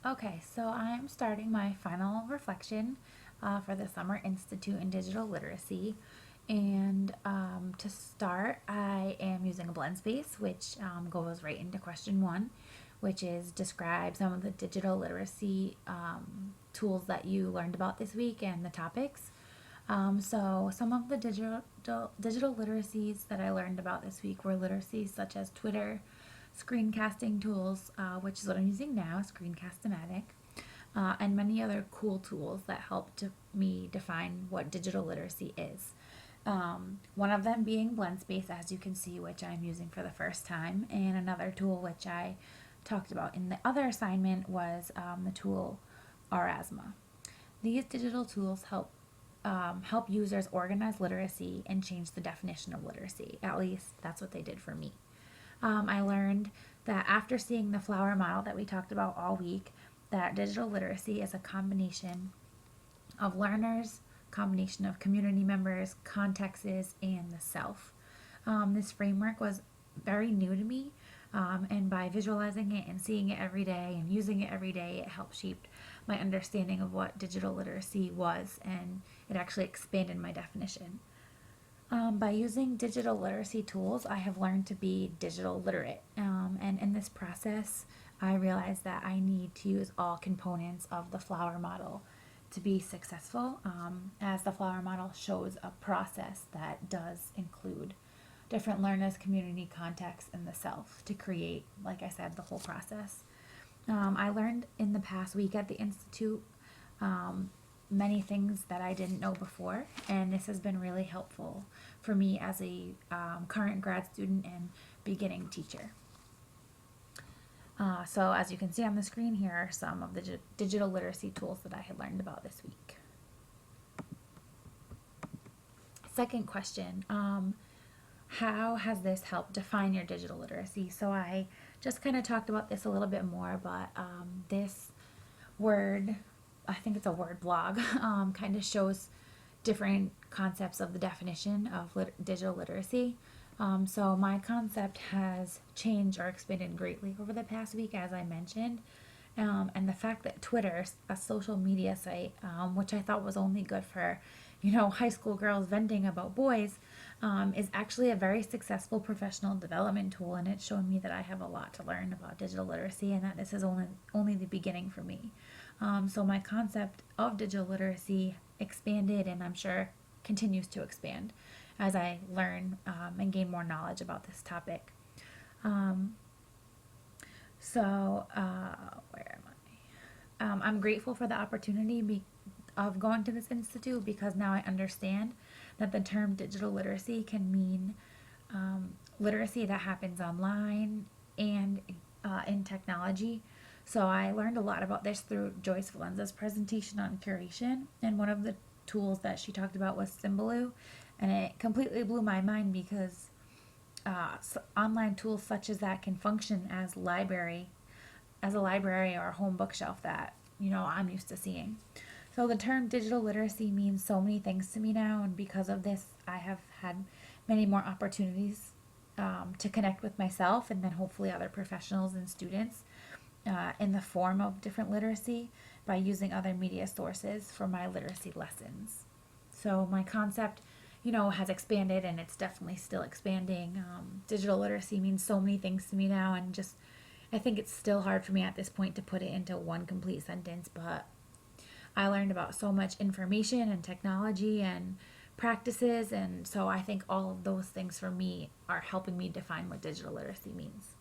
Okay, so I'm starting my final reflection for the Summer Institute in Digital Literacy. And to start, I am using a blend space, which goes right into question one, which is describe some of the digital literacy tools that you learned about this week and the topics. So some of the digital literacies that I learned about this week were literacies such as Twitter, screencasting tools, which is what I'm using now, Screencast-O-Matic, and many other cool tools that help me define what digital literacy is. One of them being Blendspace, as you can see, which I'm using for the first time, and another tool which I talked about in the other assignment was the tool Aurasma. These digital tools help users organize literacy and change the definition of literacy. At least that's what they did for me. I learned that after seeing the flower model that we talked about all week, that digital literacy is a combination of learners, combination of community members, contexts, and the self. This framework was very new to me, and by visualizing it and seeing it every day and using it every day, it helped shape my understanding of what digital literacy was, and it actually expanded my definition. By using digital literacy tools, I have learned to be digital literate. And in this process, I realized that I need to use all components of the flower model to be successful, as the flower model shows a process that does include different learners, community, context, and the self to create, like I said, the whole process. I learned in the past week at the Institute many things that I didn't know before, and this has been really helpful for me as a current grad student and beginning teacher. So as you can see on the screen, here are some of the digital literacy tools that I had learned about this week. Second question, how has this helped define your digital literacy? So I just kind of talked about this a little bit more, but this word, I think it's a word blog, kind of shows different concepts of the definition of digital literacy. So my concept has changed or expanded greatly over the past week, as I mentioned. And the fact that Twitter, a social media site, which I thought was only good for, high school girls venting about boys, is actually a very successful professional development tool, and it's shown me that I have a lot to learn about digital literacy, and that this is only the beginning for me. So my concept of digital literacy expanded, and I'm sure continues to expand as I learn and gain more knowledge about this topic. Where am I? I'm grateful for the opportunity of going to this institute, because now I understand that the term digital literacy can mean literacy that happens online and in technology. So I learned a lot about this through Joyce Valenza's presentation on curation, and one of the tools that she talked about was Symbaloo, and it completely blew my mind, because online tools such as that can function as a library or a home bookshelf that I'm used to seeing. So the term digital literacy means so many things to me now, and because of this, I have had many more opportunities to connect with myself and then hopefully other professionals and students in the form of different literacy by using other media sources for my literacy lessons. So my concept, has expanded, and it's definitely still expanding. Digital literacy means so many things to me now, and I think it's still hard for me at this point to put it into one complete sentence, but I learned about so much information and technology and practices, and so I think all of those things for me are helping me define what digital literacy means.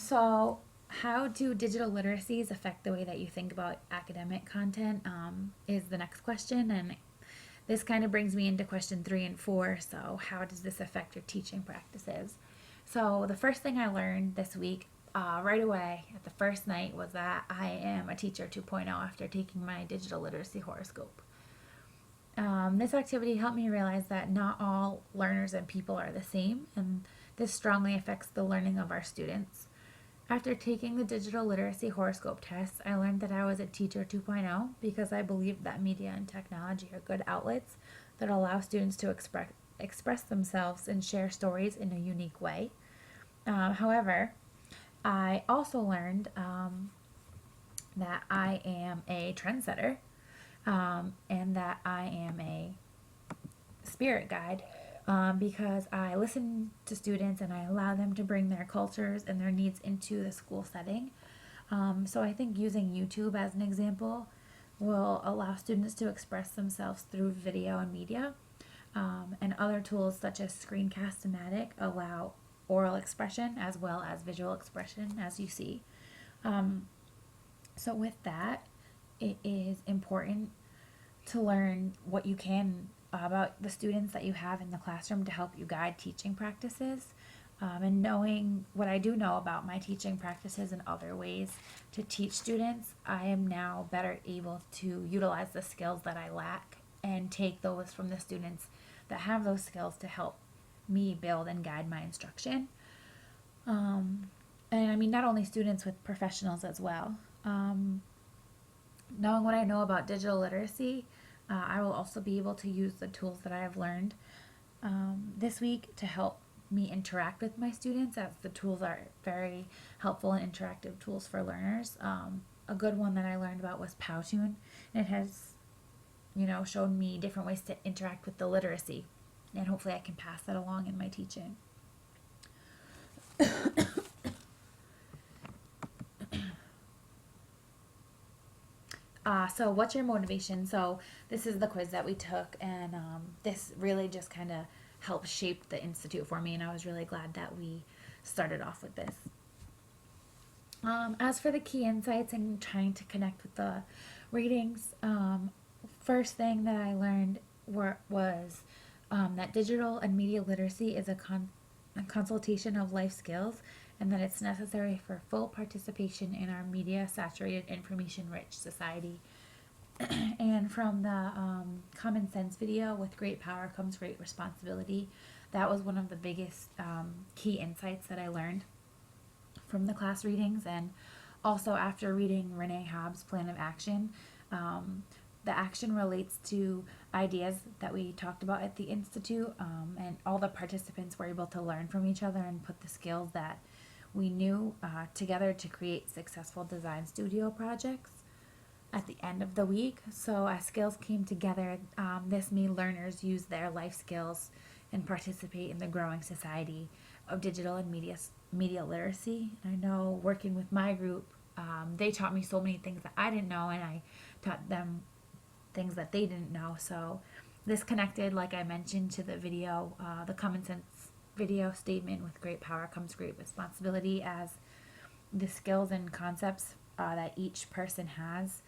So how do digital literacies affect the way that you think about academic content is the next question, and this kind of brings me into question 3 and 4. So how does this affect your teaching practices? So the first thing I learned this week right away at the first night was that I am a teacher 2.0 after taking my digital literacy horoscope. This activity helped me realize that not all learners and people are the same, and this strongly affects the learning of our students. After taking the digital literacy horoscope test, I learned that I was a teacher 2.0 because I believed that media and technology are good outlets that allow students to express themselves and share stories in a unique way. However, I also learned that I am a trendsetter, and that I am a spirit guide, because I listen to students and I allow them to bring their cultures and their needs into the school setting. So I think using YouTube as an example will allow students to express themselves through video and media. And other tools such as Screencast allow oral expression as well as visual expression, as you see. So with that, it is important to learn what you can about the students that you have in the classroom to help you guide teaching practices. And knowing what I do know about my teaching practices and other ways to teach students, I am now better able to utilize the skills that I lack and take those from the students that have those skills to help me build and guide my instruction. And I mean, not only students, with professionals as well. Knowing what I know about digital literacy, I will also be able to use the tools that I have learned this week to help me interact with my students, as the tools are very helpful and interactive tools for learners. A good one that I learned about was Powtoon. It has, shown me different ways to interact with the literacy, and hopefully I can pass that along in my teaching. So what's your motivation? So this is the quiz that we took, and this really just kind of helped shape the Institute for me, and I was really glad that we started off with this. As for the key insights and trying to connect with the readings, first thing that I learned was that digital and media literacy is a consultation of life skills, and that it's necessary for full participation in our media-saturated, information-rich society. And from the Common Sense video, with great power comes great responsibility, that was one of the biggest key insights that I learned from the class readings. And also after reading Renee Hobbs' Plan of Action, the action relates to ideas that we talked about at the Institute, and all the participants were able to learn from each other and put the skills that we knew together to create successful design studio projects at the end of the week. So as skills came together, this made learners use their life skills and participate in the growing society of digital and media literacy. And I know working with my group, they taught me so many things that I didn't know, and I taught them things that they didn't know. So this connected, like I mentioned, to the video, the Common Sense video statement, with great power comes great responsibility, as the skills and concepts that each person has,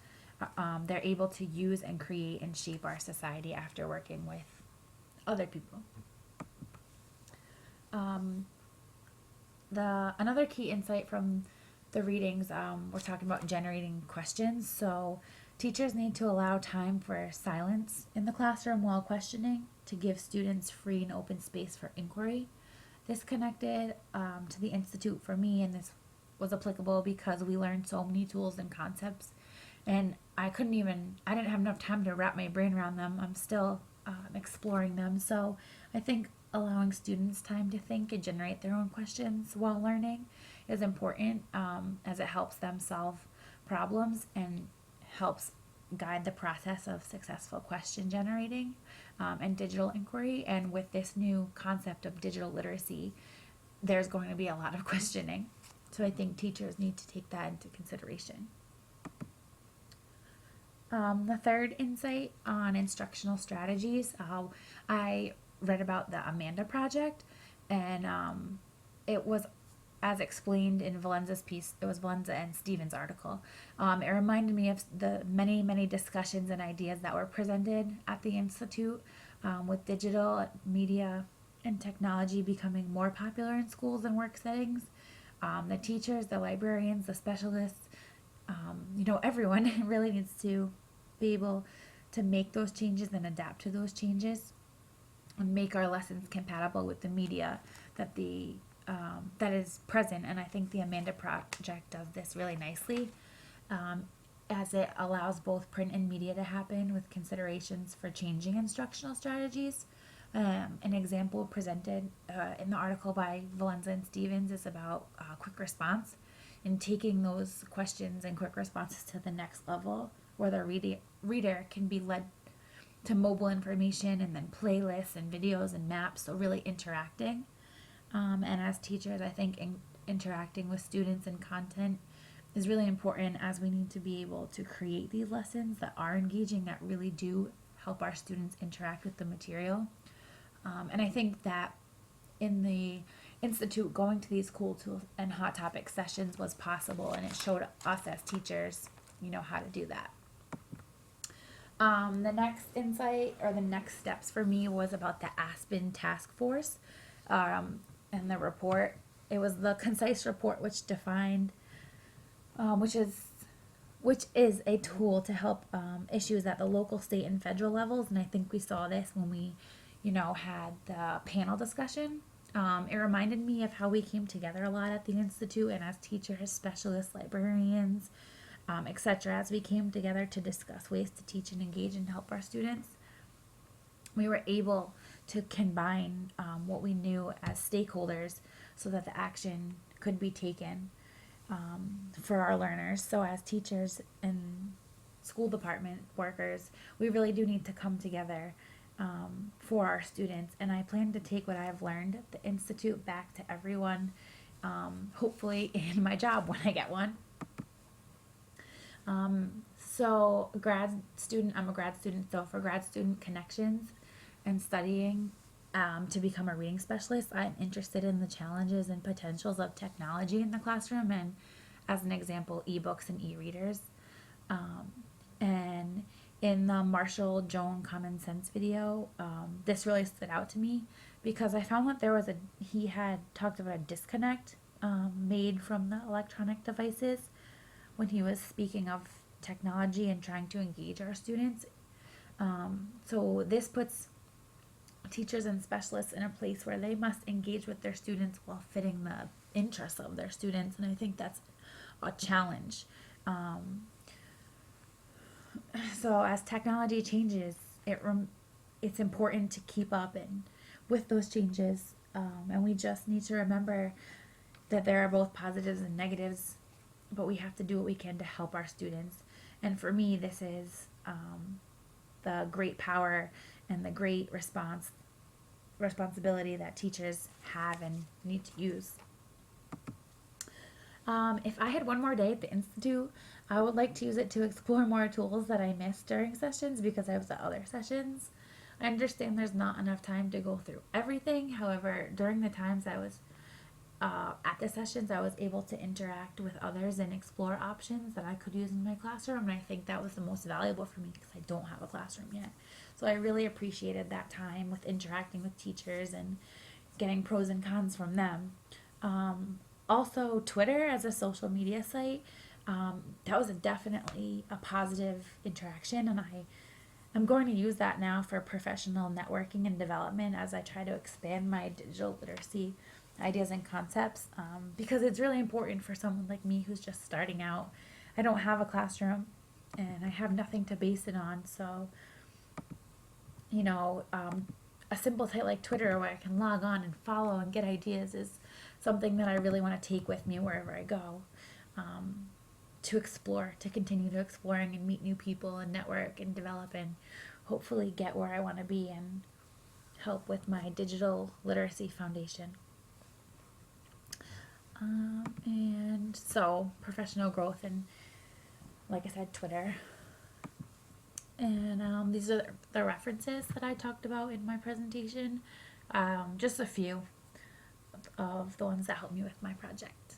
they're able to use and create and shape our society after working with other people. Another key insight from the readings, we're talking about generating questions. So teachers need to allow time for silence in the classroom while questioning, to give students free and open space for inquiry. This connected to the Institute for me, and this was applicable because we learned so many tools and concepts, and I didn't have enough time to wrap my brain around them. I'm still exploring them. So I think allowing students time to think and generate their own questions while learning is important, as it helps them solve problems and helps guide the process of successful question generating and digital inquiry. And with this new concept of digital literacy, there's going to be a lot of questioning. So I think teachers need to take that into consideration. The third insight on instructional strategies, I read about the Amanda Project, and it was, as explained in Valenza's piece, it was Valenza and Stephen's article. It reminded me of the many, many discussions and ideas that were presented at the Institute, with digital media and technology becoming more popular in schools and work settings. The teachers, the librarians, the specialists, everyone really needs to be able to make those changes and adapt to those changes and make our lessons compatible with the media that is present. And I think the Amanda Project does this really nicely, as it allows both print and media to happen with considerations for changing instructional strategies. An example presented in the article by Valenza and Stevens is about quick response and taking those questions and quick responses to the next level where the reader can be led to mobile information and then playlists and videos and maps, so really interacting. And as teachers, I think interacting with students and content is really important, as we need to be able to create these lessons that are engaging, that really do help our students interact with the material. And I think that in the Institute, going to these cool tools and hot topic sessions was possible, and it showed us as teachers, how to do that. The next insight, or the next steps for me, was about the Aspen Task Force and the report. It was the concise report which defined, which is a tool to help issues at the local, state, and federal levels. And I think we saw this when we, had the panel discussion. It reminded me of how we came together a lot at the Institute, and as teachers, specialists, librarians, etc. As we came together to discuss ways to teach and engage and help our students, we were able to combine what we knew as stakeholders so that the action could be taken for our learners. So as teachers and school department workers, we really do need to come together for our students. And I plan to take what I have learned at the Institute back to everyone, hopefully in my job when I get one. So I'm a grad student, so for grad student connections and studying to become a reading specialist, I'm interested in the challenges and potentials of technology in the classroom, and as an example, ebooks and e-readers. And in the Marshall Joan Common Sense video, this really stood out to me because I found that he had talked about a disconnect made from the electronic devices when he was speaking of technology and trying to engage our students. So this puts teachers and specialists in a place where they must engage with their students while fitting the interests of their students, and I think that's a challenge. So as technology changes, it's important to keep up and with those changes, and we just need to remember that there are both positives and negatives, but we have to do what we can to help our students. And for me, this is the great power and the great responsibility that teachers have and need to use. If I had one more day at the Institute, I would like to use it to explore more tools that I missed during sessions because I was at other sessions. I understand there's not enough time to go through everything. However, during the times I was at the sessions, I was able to interact with others and explore options that I could use in my classroom, and I think that was the most valuable for me because I don't have a classroom yet. So I really appreciated that time with interacting with teachers and getting pros and cons from them. Also, Twitter as a social media site, that was definitely a positive interaction, and I'm going to use that now for professional networking and development as I try to expand my digital literacy ideas and concepts, because it's really important for someone like me who's just starting out. I don't have a classroom and I have nothing to base it on, so a simple site like Twitter where I can log on and follow and get ideas is something that I really want to take with me wherever I go, to explore, to continue to exploring and meet new people and network and develop and hopefully get where I want to be and help with my digital literacy foundation. And so professional growth and, like I said, Twitter. And these are the references that I talked about in my presentation. Just a few of the ones that helped me with my project.